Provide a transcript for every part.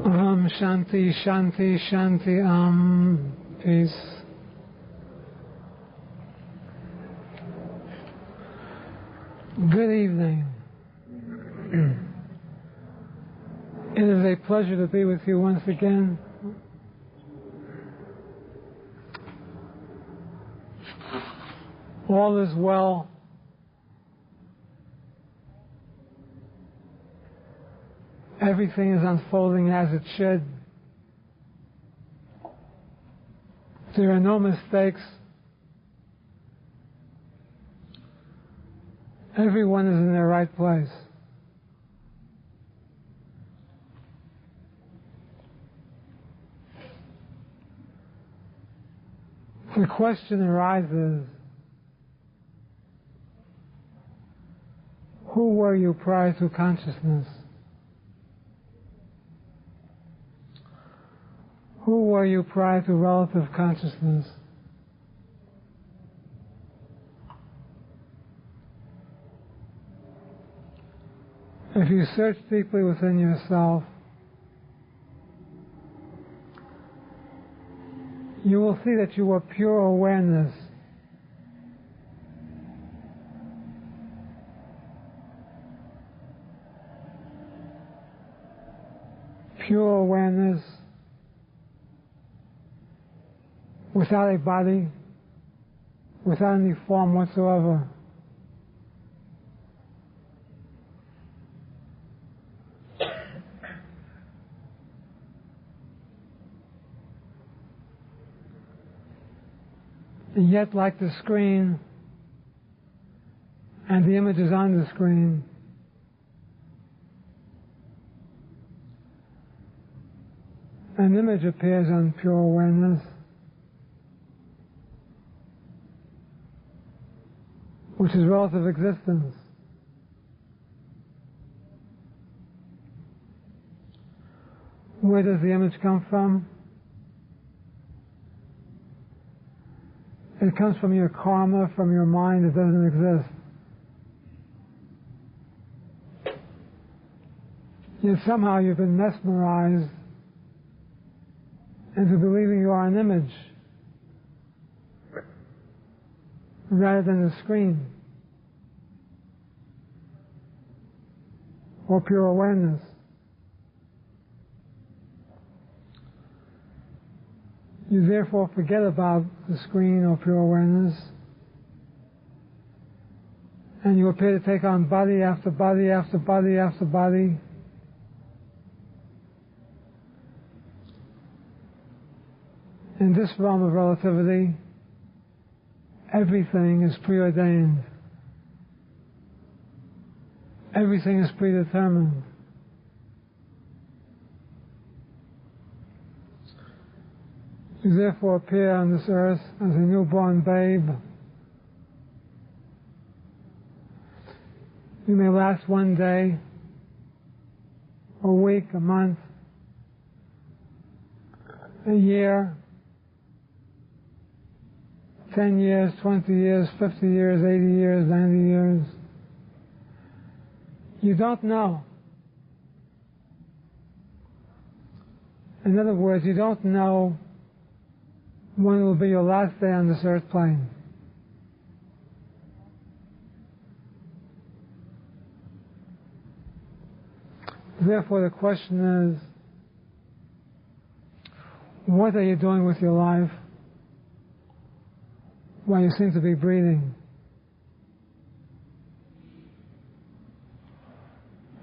Shanti, Shanti, Shanti, peace. Good evening. It is a pleasure to be with you once again. All is well. Everything is unfolding as it should. There are no mistakes. Everyone is in their right place. The question arises, who were you prior to consciousness? Who were you prior to relative consciousness? If you search deeply within yourself, you will see that you are pure awareness. Pure awareness without a body, without any form whatsoever. And yet, like the screen and the images on the screen, an image appears on pure awareness, which is relative existence. Where does the image come from? It comes from your karma, from your mind that doesn't exist. Yet somehow you've been mesmerized into believing you are an image rather than a screen or pure awareness. You therefore forget about the screen or pure awareness, and you appear to take on body after body after body after body. In this realm of relativity, everything is preordained. Everything is predetermined. You therefore appear on this earth as a newborn babe. You may last one day, a week, a month, a year, 10 years, 20 years, 50 years, 80 years, 90 years. You don't know. In other words, you don't know when will be your last day on this earth plane. Therefore, the question is, what are you doing with your life while you seem to be breathing?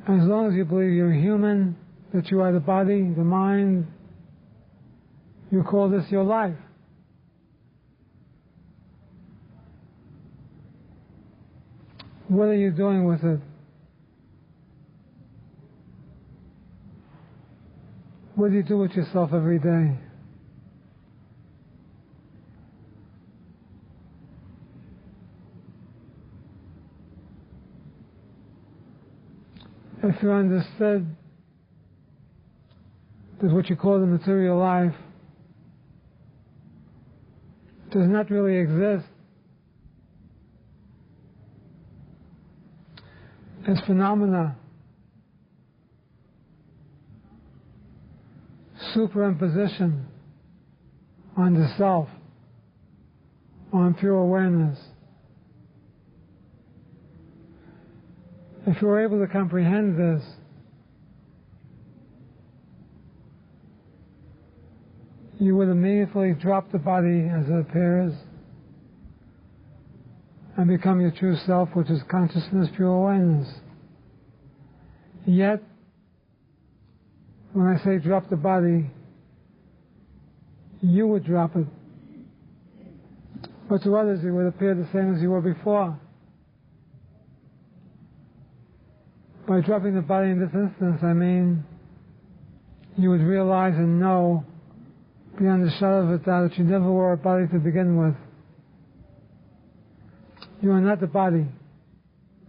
As long as you believe you're human, that you are the body, the mind, you call this your life. What are you doing with it? What do you do with yourself every day? If you understood that what you call the material life does not really exist, as phenomena, superimposition on the self, on pure awareness. If you're able to comprehend this, you would immediately drop the body as it appears and become your true self, which is consciousness, pure awareness. Yet, when I say drop the body, you would drop it. But to others, you would appear the same as you were before. By dropping the body in this instance, I mean you would realize and know beyond the shadow of a doubt that you never were a body to begin with. You are not the body,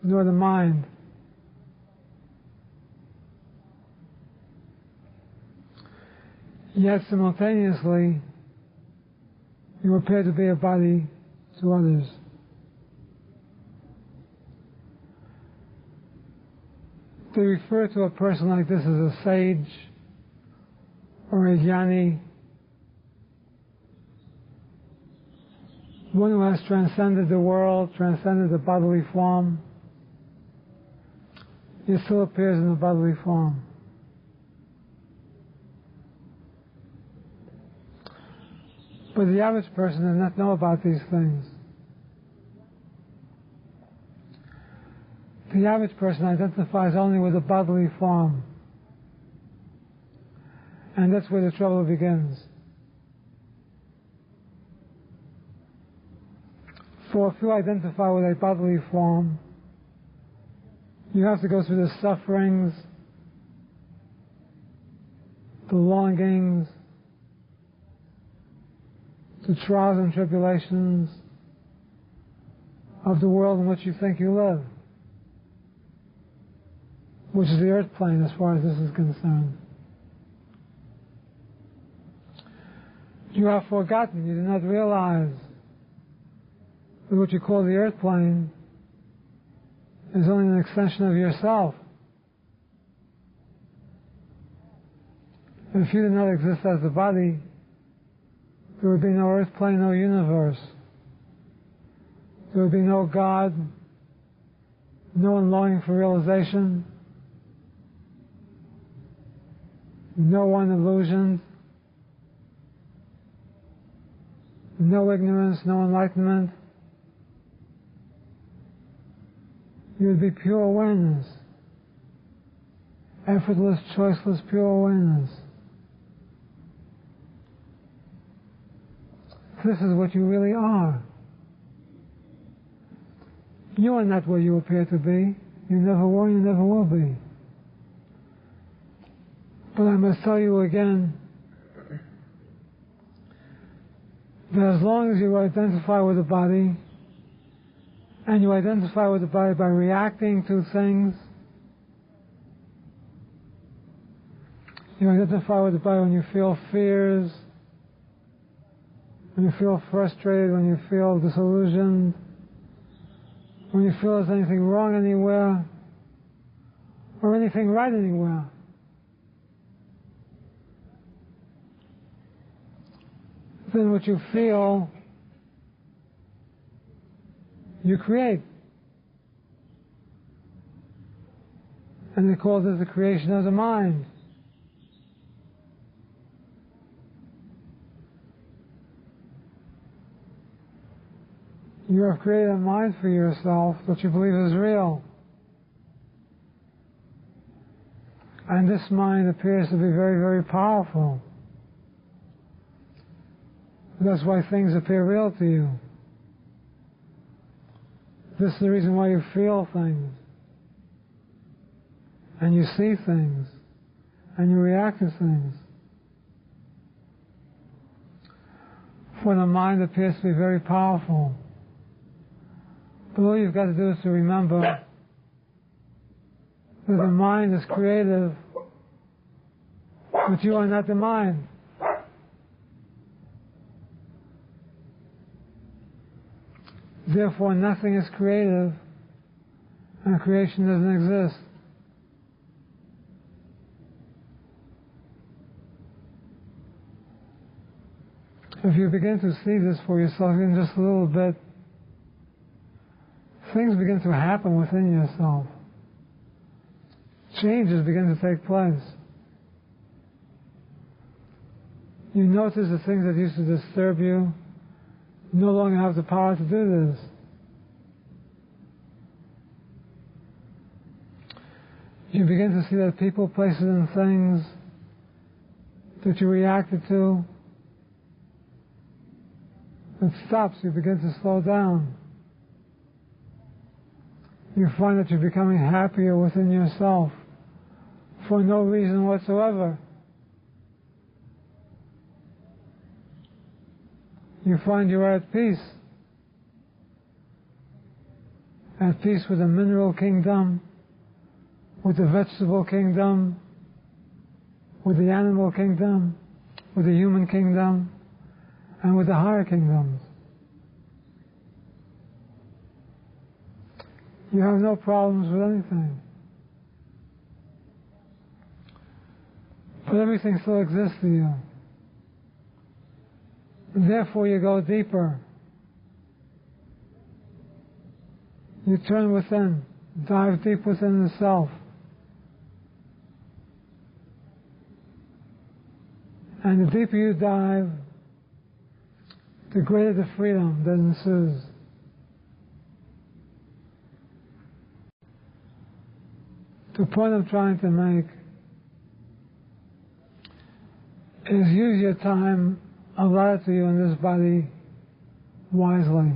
nor the mind. Yet simultaneously, you appear to be a body to others. They refer to a person like this as a sage or a jnani, one who has transcended the world, transcended the bodily form. He still appears in the bodily form. But the average person does not know about these things. The average person identifies only with the bodily form. And that's where the trouble begins. For if you identify with a bodily form, you have to go through the sufferings, the longings, the trials and tribulations of the world in which you think you live, which is the earth plane as far as this is concerned. You have forgotten, you do not realize that what you call the earth plane is only an extension of yourself. If you did not exist as the body, there would be no earth plane, no universe. There would be no God, no one longing for realization, no one illusioned, no ignorance, no enlightenment. You would be pure awareness, effortless, choiceless, pure awareness. This is what you really are. You are not where you appear to be. You never were, you never will be. But I must tell you again that as long as you identify with the body, and you identify with the body by reacting to things, you identify with the body when you feel fears, when you feel frustrated, when you feel disillusioned, when you feel there's anything wrong anywhere, or anything right anywhere. Then what you feel, you create. And they call this the creation of the mind. You have created a mind for yourself that you believe is real. And this mind appears to be very, very powerful. That's why things appear real to you. This is the reason why you feel things. And you see things. And you react to things. For the mind appears to be very powerful. But all you've got to do is to remember that the mind is creative, but you are not the mind. Therefore, nothing is creative, and creation doesn't exist. If you begin to see this for yourself in just a little bit, things begin to happen within yourself. Changes begin to take place. You notice the things that used to disturb you no longer have the power to do this. You begin to see that people, places, and things that you reacted to, it stops. You begin to slow down. You find that you're becoming happier within yourself for no reason whatsoever. You find you're at peace with the mineral kingdom, with the vegetable kingdom, with the animal kingdom, with the human kingdom, and with the higher kingdoms. You have no problems with anything. But everything still exists to you. And therefore you go deeper. You turn within, dive deep within the self. And the deeper you dive, the greater the freedom that ensues. The point I'm trying to make is use your time allotted to you in this body wisely.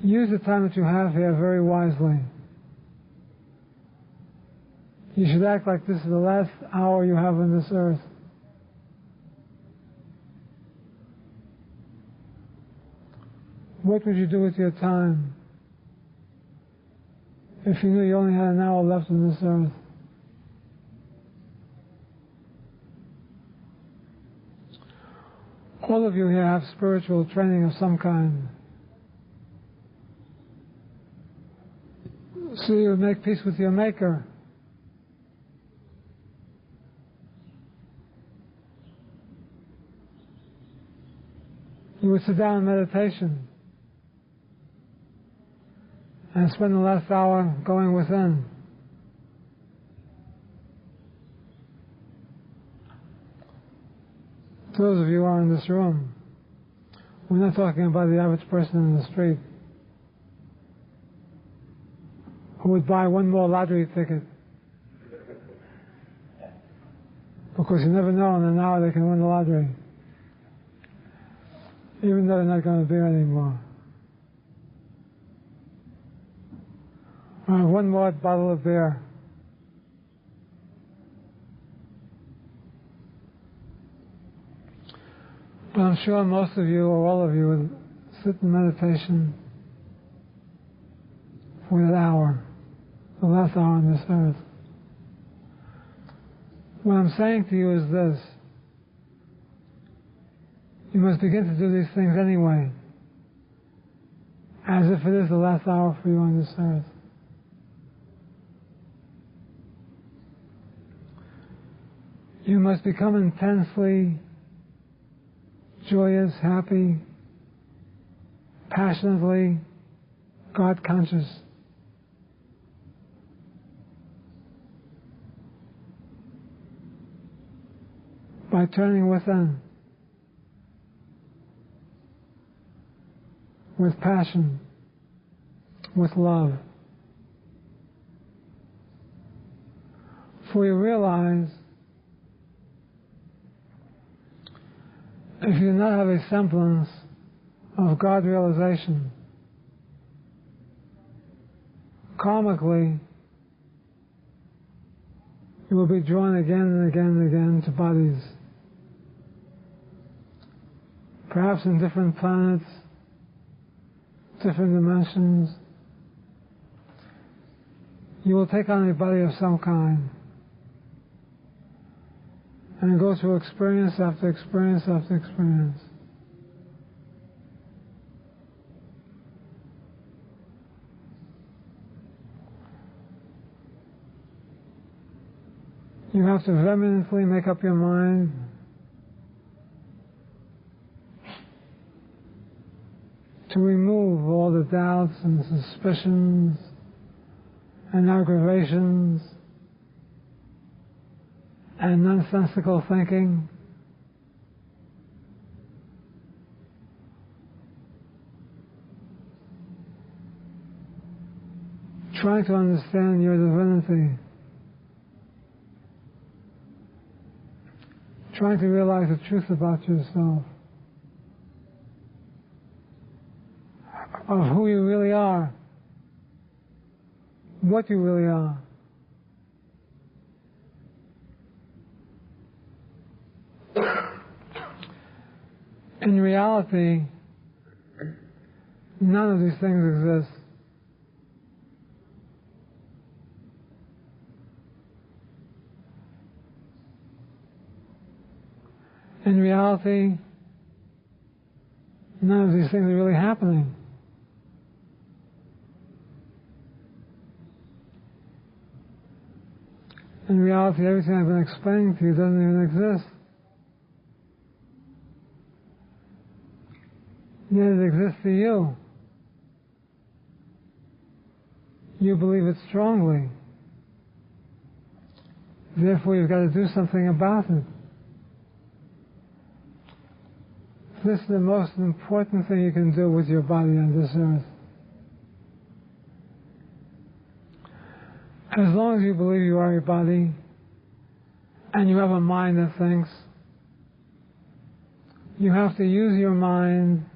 Use the time that you have here very wisely. You should act like this is the last hour you have on this earth. What would you do with your time if you knew you only had an hour left on this earth? All of you here have spiritual training of some kind. So you would make peace with your Maker. You would sit down in meditation and spend the last hour going within. Those of you who are in this room, we're not talking about the average person in the street who would buy one more lottery ticket because you never know in an hour they can win the lottery, even though they're not going to be here anymore. One more bottle of beer. But I'm sure most of you or all of you would sit in meditation for that hour, the last hour on this earth. What I'm saying to you is this: you must begin to do these things anyway, as if it is the last hour for you on this earth. You must become intensely joyous, happy, passionately God-conscious. By turning within with passion, with love. For you realize if you do not have a semblance of God realization, karmically, you will be drawn again and again and again to bodies, perhaps in different planets, different dimensions. You will take on a body of some kind and go through experience after experience after experience. You have to vehemently make up your mind to remove all the doubts and suspicions and aggravations and nonsensical thinking. Trying to understand your divinity. Trying to realize the truth about yourself. Of who you really are. What you really are. In reality, none of these things exist. In reality, none of these things are really happening. In reality, everything I've been explaining to you doesn't even exist. Yet it exists to you. You believe it strongly. Therefore, you've got to do something about it. This is the most important thing you can do with your body on this earth. As long as you believe you are your body, and you have a mind that thinks, you have to use your mind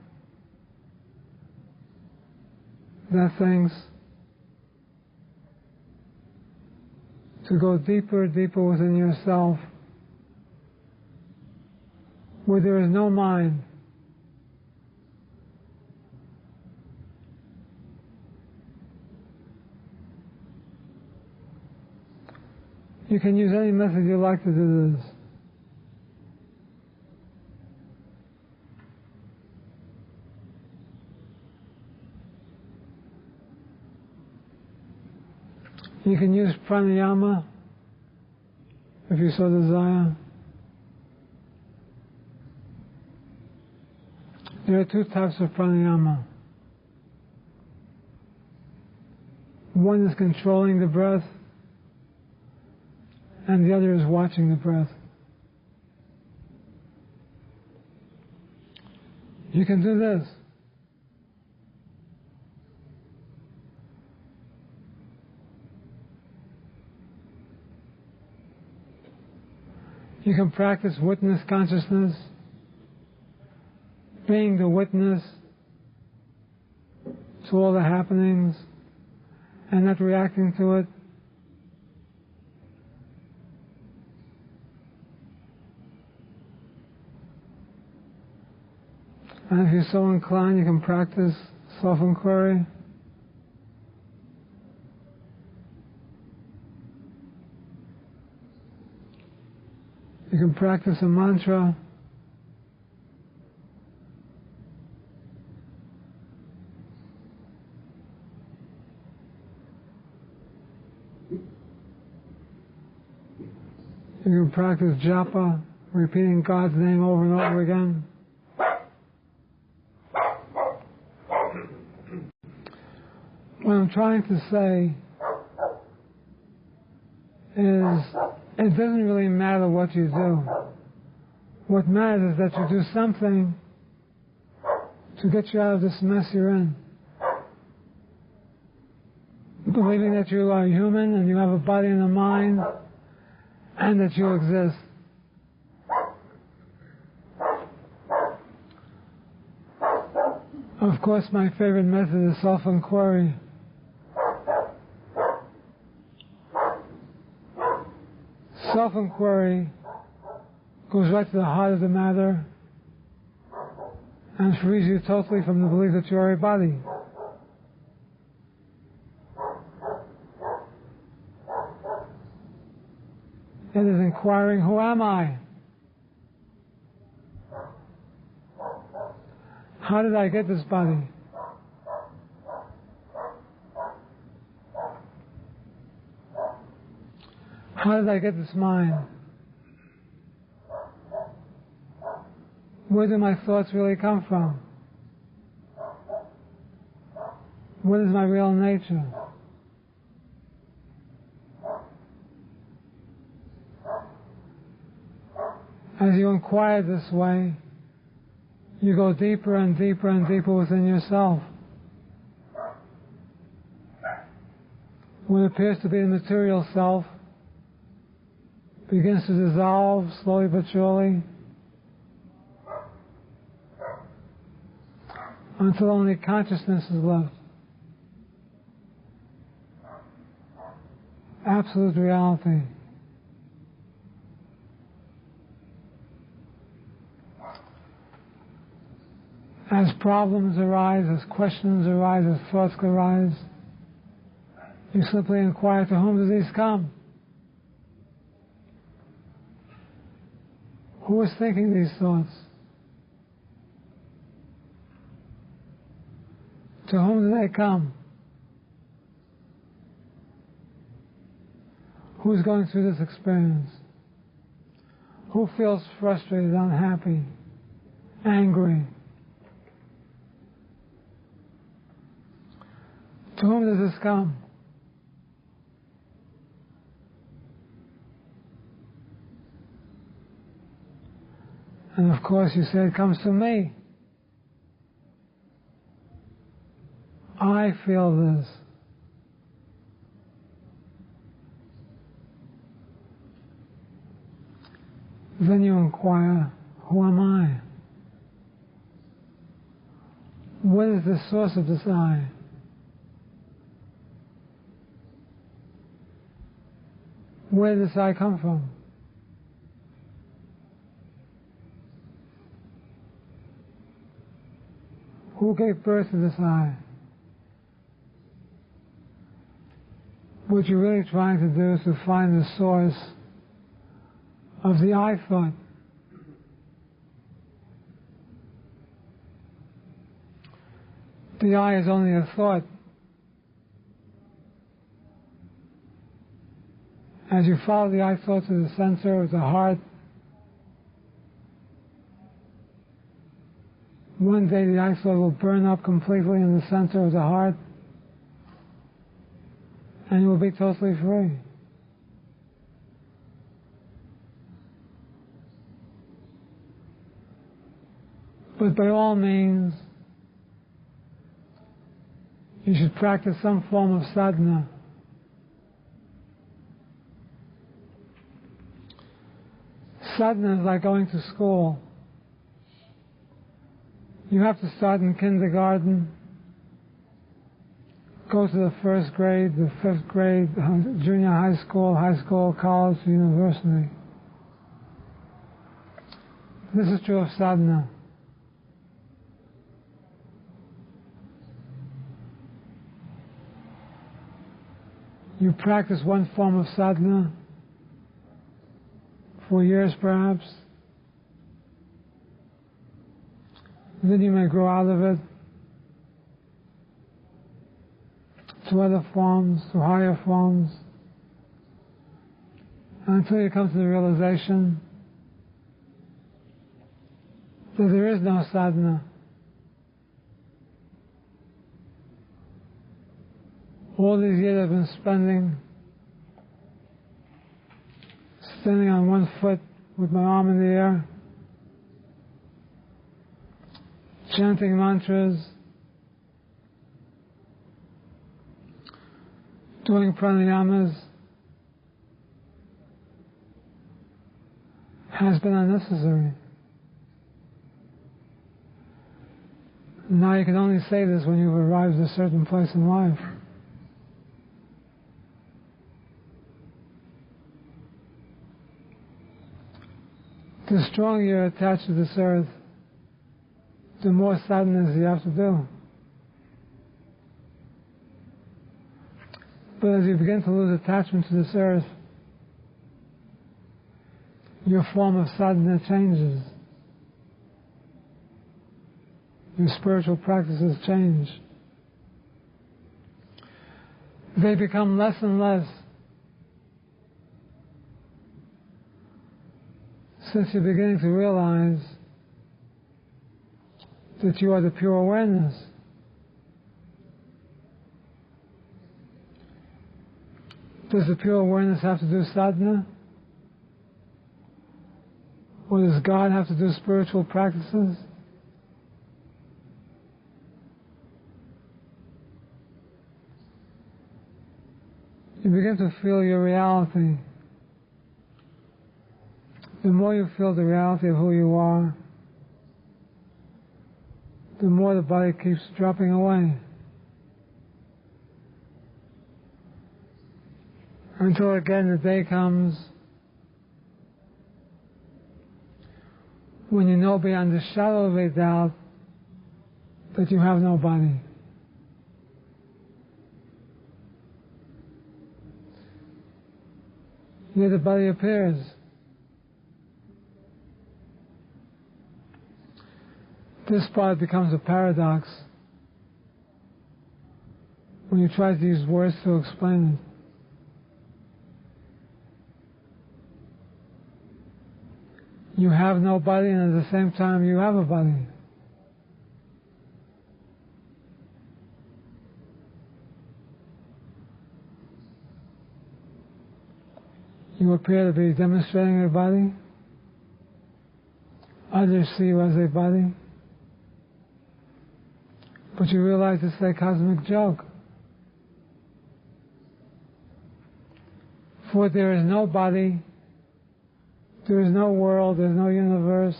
that thinks to go deeper, deeper within yourself, where there is no mind. You can use any method you like to do this. You can use pranayama if you so desire. There are two types of pranayama. One is controlling the breath, and the other is watching the breath. You can do this. You can practice witness consciousness, being the witness to all the happenings and not reacting to it. And if you're so inclined, you can practice self-inquiry. You can practice a mantra. You can practice japa, repeating God's name over and over again. What I'm trying to say is, it doesn't really matter what you do. What matters is that you do something to get you out of this mess you're in. Believing that you are human and you have a body and a mind and that you exist. Of course, my favorite method is self-inquiry. Self-inquiry goes right to the heart of the matter and frees you totally from the belief that you are a body. It is inquiring, who am I? How did I get this body? How did I get this mind? Where do my thoughts really come from? What is my real nature? As you inquire this way, you go deeper and deeper and deeper within yourself. What appears to be the material self begins to dissolve slowly but surely until only consciousness is left. Absolute reality. As problems arise, as questions arise, as thoughts arise, you simply inquire, to whom do these come? Who is thinking these thoughts? To whom do they come? Who's going through this experience? Who feels frustrated, unhappy, angry? To whom does this come? And of course you say, it comes to me. I feel this. Then you inquire, who am I? What is the source of this I? Where does this I come from? Who gave birth to this I? What you're really trying to do is to find the source of the I thought. The I is only a thought. As you follow the I thought to the center of the heart, one day the I thought will burn up completely in the center of the heart, and you will be totally free. But by all means, you should practice some form of sadhana. Sadhana is like going to school. You have to start in kindergarten, go to the first grade, the fifth grade, junior high school, college, university. This is true of sadhana. You practice one form of sadhana for years perhaps. Then you may grow out of it to other forms, to higher forms, until you come to the realization that there is no sadhana. All these years I've been spending standing on one foot with my arm in the air, chanting mantras, doing pranayamas, has been unnecessary. Now you can only say this when you've arrived at a certain place in life. The stronger you're attached to this earth, the more sadness you have to do. But as you begin to lose attachment to this earth, your form of sadhana changes. Your spiritual practices change. They become less and less. since you're beginning to realize that you are the pure awareness, does the pure awareness have to do sadhana? Or does God have to do spiritual practices? You begin to feel your reality. The more you feel the reality of who you are, the more the body keeps dropping away. Until again the day comes when you know beyond the shadow of a doubt that you have no body. Yet the body appears. This part becomes a paradox when you try to use words to explain it. You have no body, and at the same time you have a body. You appear to be demonstrating your body. Others see you as a body. But you realize it's a cosmic joke. For there is no body, there is no world, there is no universe.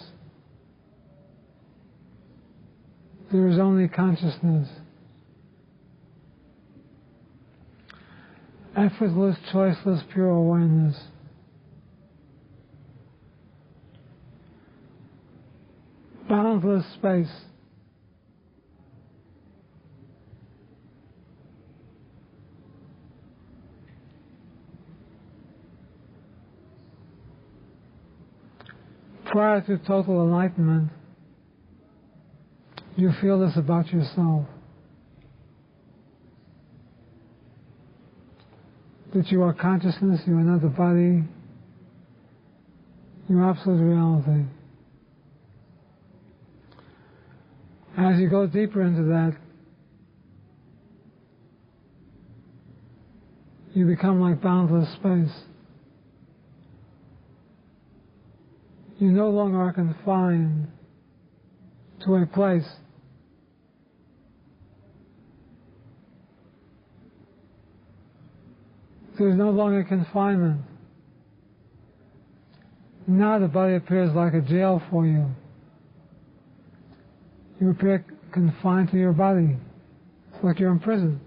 There is only consciousness. Effortless, choiceless, pure awareness. Boundless space. Prior to total enlightenment, you feel this about yourself. That you are consciousness, you are not the body, you are absolute reality. As you go deeper into that, you become like boundless space. You no longer are confined to a place. There's no longer confinement. Now the body appears like a jail for you. You appear confined to your body. It's like you're in prison.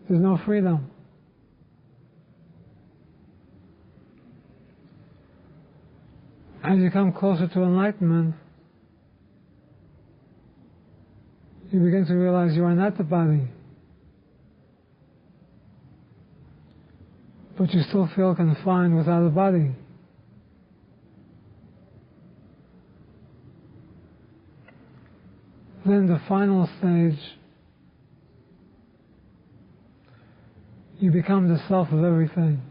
There's no freedom. As you come closer to enlightenment, you begin to realize you are not the body. But you still feel confined without a body. Then the final stage, you become the self of everything.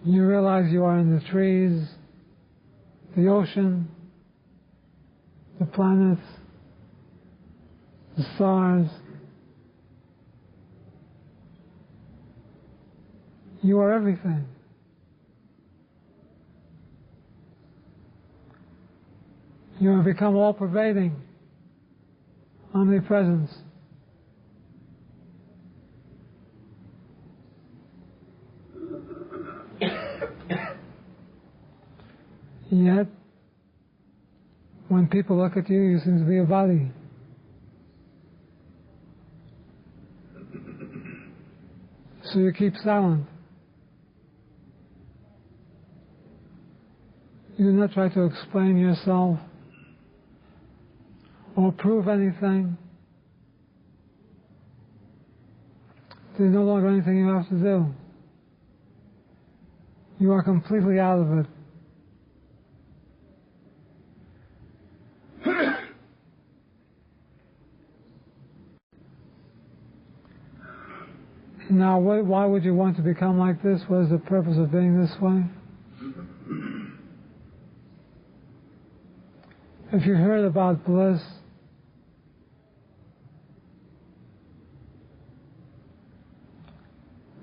You realize you are in the trees, the ocean, the planets, the stars. You are everything. You have become all-pervading, omnipresence. Yet, when people look at you, you seem to be a body. So you keep silent. You do not try to explain yourself or prove anything. There's no longer anything you have to do. You are completely out of it. Now, why would you want to become like this? What is the purpose of being this way? If you heard about bliss,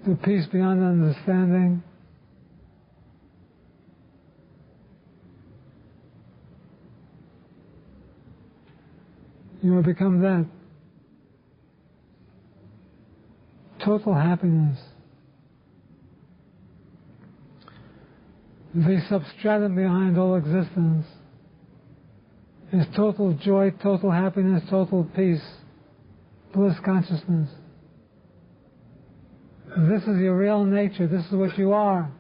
the peace beyond understanding, you will become that. Total happiness. The substratum behind all existence is total joy, total happiness, total peace, bliss consciousness. This is your real nature. This is what you are.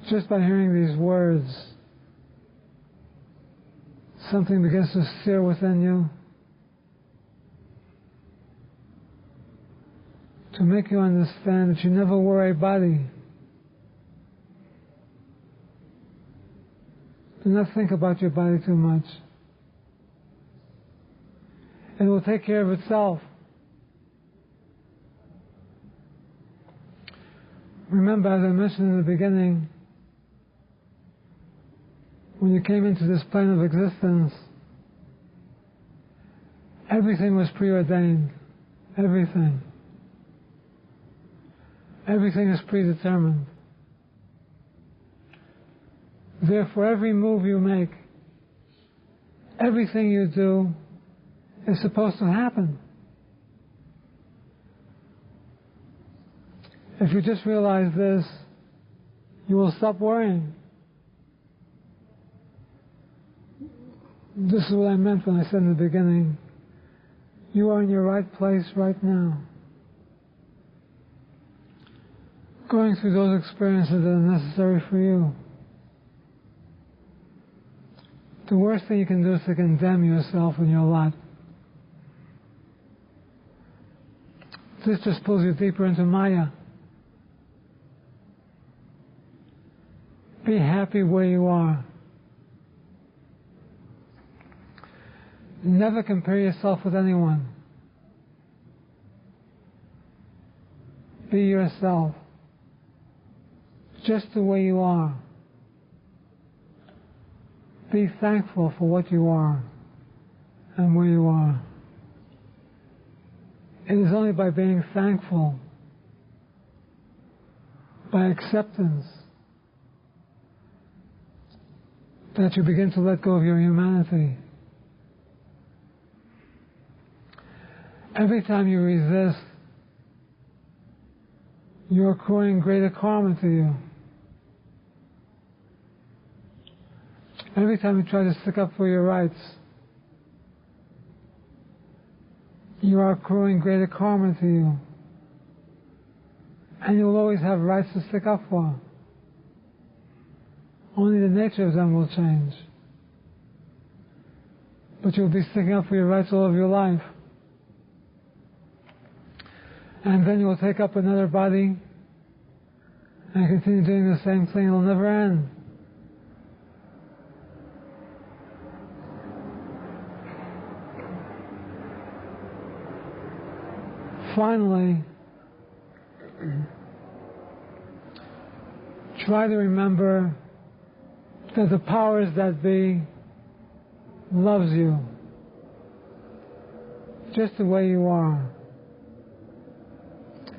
Just by hearing these words, something begins to stir within you to make you understand that you never were a body. Do not think about your body too much. It will take care of itself. Remember, as I mentioned in the beginning, when you came into this plane of existence, everything was preordained. Everything. Everything is predetermined. Therefore, every move you make, everything you do is supposed to happen. If you just realize this, you will stop worrying. This is what I meant when I said in the beginning, you are in your right place right now. Going through those experiences that are necessary for you. The worst thing you can do is to condemn yourself and your lot. This just pulls you deeper into Maya. Be happy where you are. Never compare yourself with anyone. Be yourself. Just the way you are. Be thankful for what you are and where you are. It is only by being thankful, by acceptance, that you begin to let go of your humanity. Every time you resist, you're accruing greater karma to you. Every time you try to stick up for your rights, you are accruing greater karma to you. And you will always have rights to stick up for. Only the nature of them will change. But you'll be sticking up for your rights all of your life. And then you will take up another body and continue doing the same thing. It will never end. Finally, try to remember that the powers that be loves you just the way you are.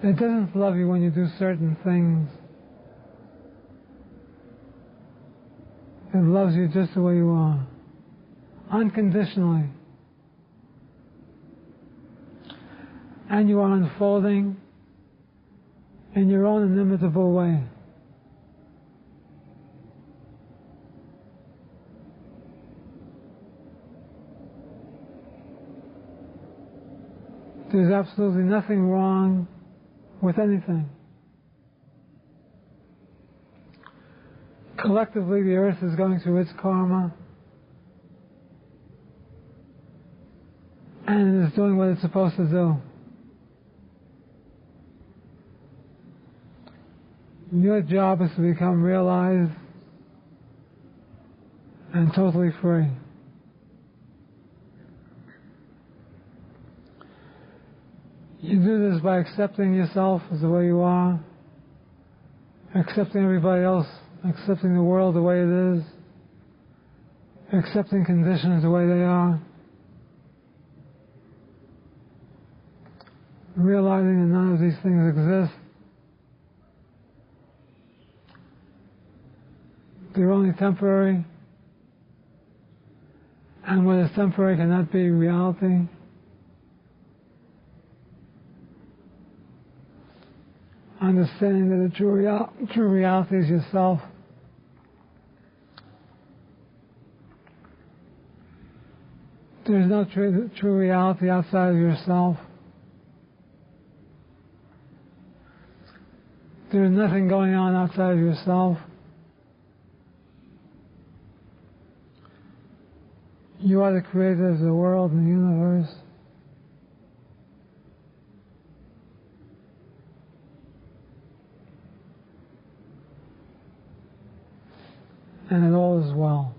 It doesn't love you when you do certain things. It loves you just the way you are, unconditionally. And you are unfolding in your own inimitable way. There's absolutely nothing wrong with anything. Collectively, the earth is going through its karma, and it is doing what it's supposed to do. Your job is to become realized and totally free. You do this by accepting yourself as the way you are, accepting everybody else, accepting the world the way it is, accepting conditions the way they are, realizing that none of these things exist. They're only temporary, and what is temporary cannot be reality. Understanding that the true reality is yourself. There is no true reality outside of yourself. There is nothing going on outside of yourself. You are the creator of the world and the universe. And it all is well.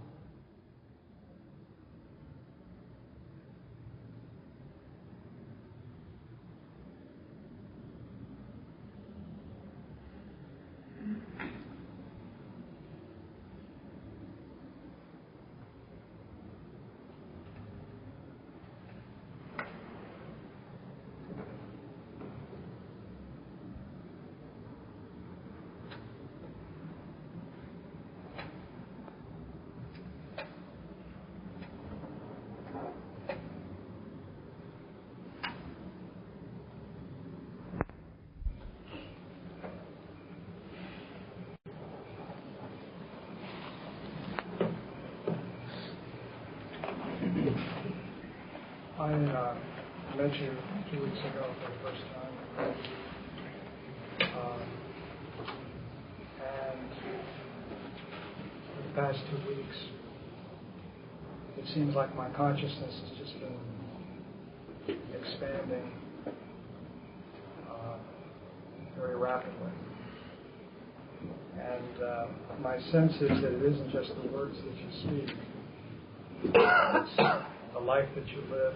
I met you 2 weeks ago for the first time, and for the past 2 weeks, it seems like my consciousness has just been expanding very rapidly. And my sense is that it isn't just the words that you speak, it's the life that you live,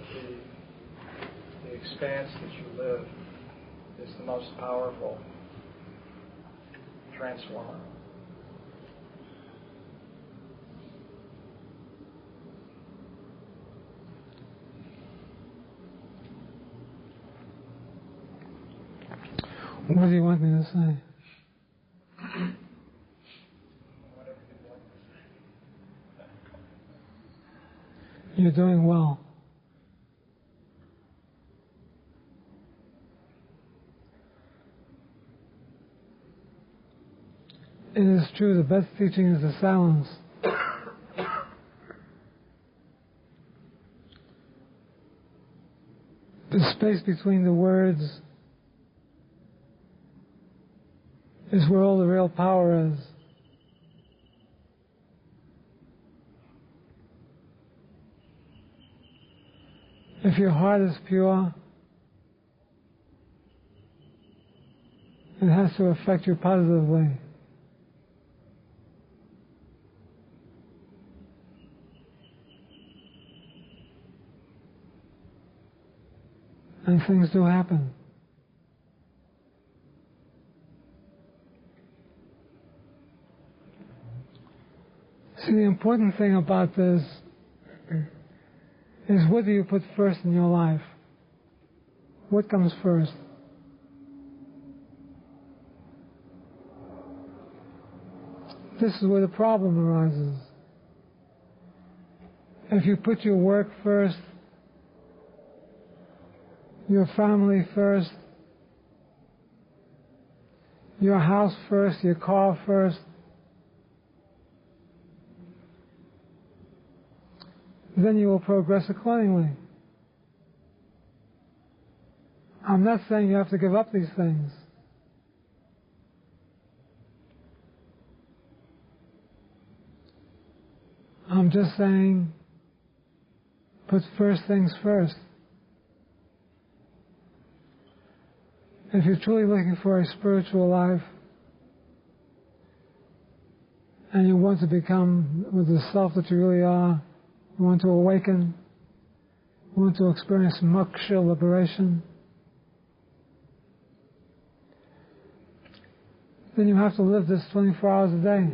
the expanse that you live is the most powerful transformer. What do you want me to say? You're doing well. It is true, the best teaching is the silence. The space between the words is where all the real power is. If your heart is pure, it has to affect you positively. And things do happen. See, the important thing about this is what do you put first in your life? What comes first? This is where the problem arises. If you put your work first, your family first, your house first, your car first, then you will progress accordingly. I'm not saying you have to give up these things. I'm just saying put first things first. If you're truly looking for a spiritual life and you want to become with the self that you really are, you want to awaken, you want to experience moksha, liberation, then you have to live this 24 hours a day.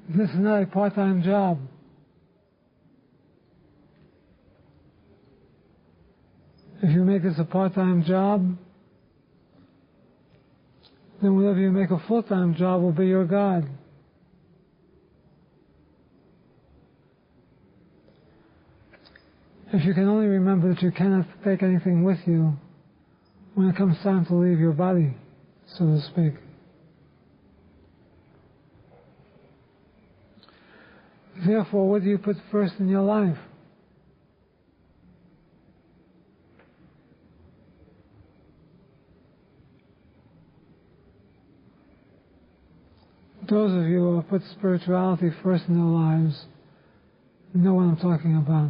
This is not a part-time job. If you make this a part-time job, then whatever you make a full-time job will be your God. If you can only remember that you cannot take anything with you when it comes time to leave your body, so to speak. Therefore, what do you put first in your life? Those of you who have put spirituality first in their lives know what I'm talking about.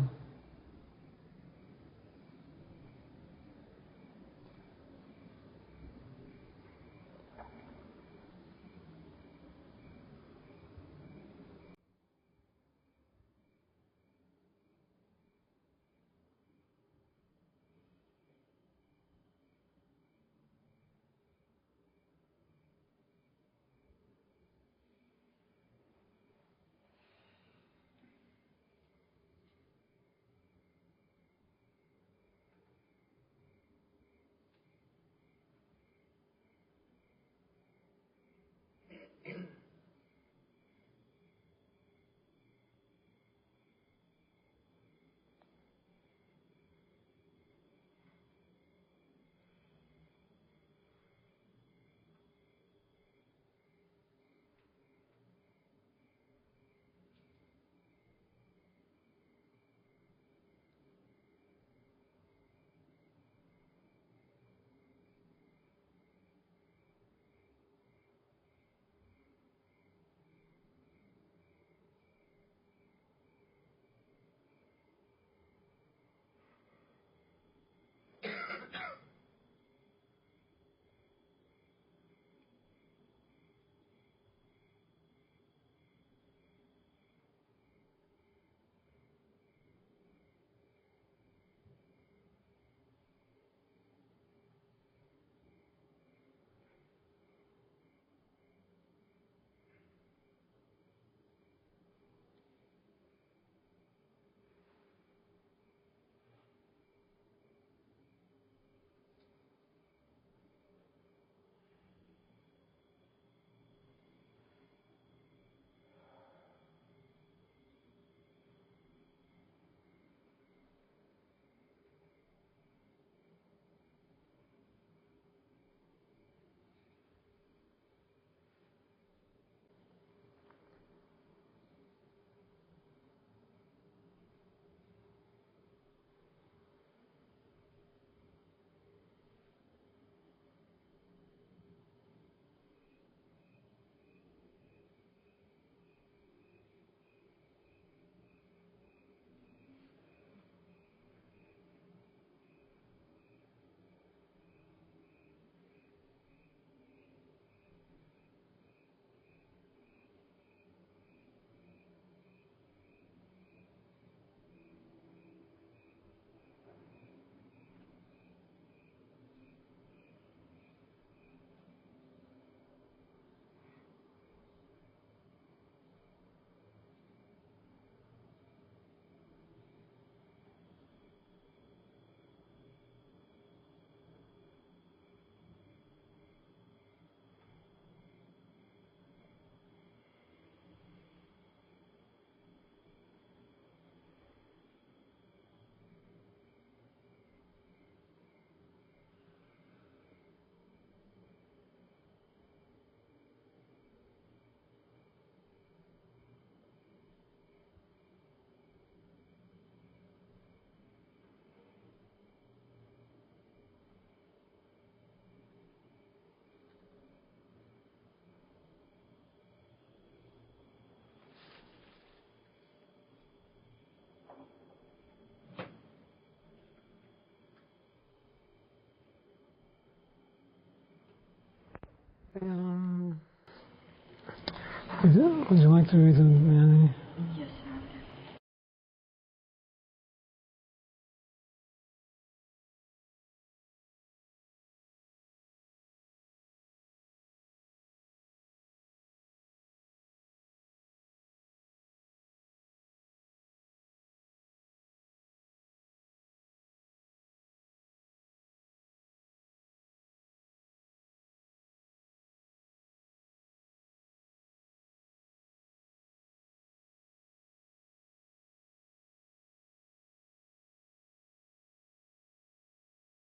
Would you like to read them, Manny?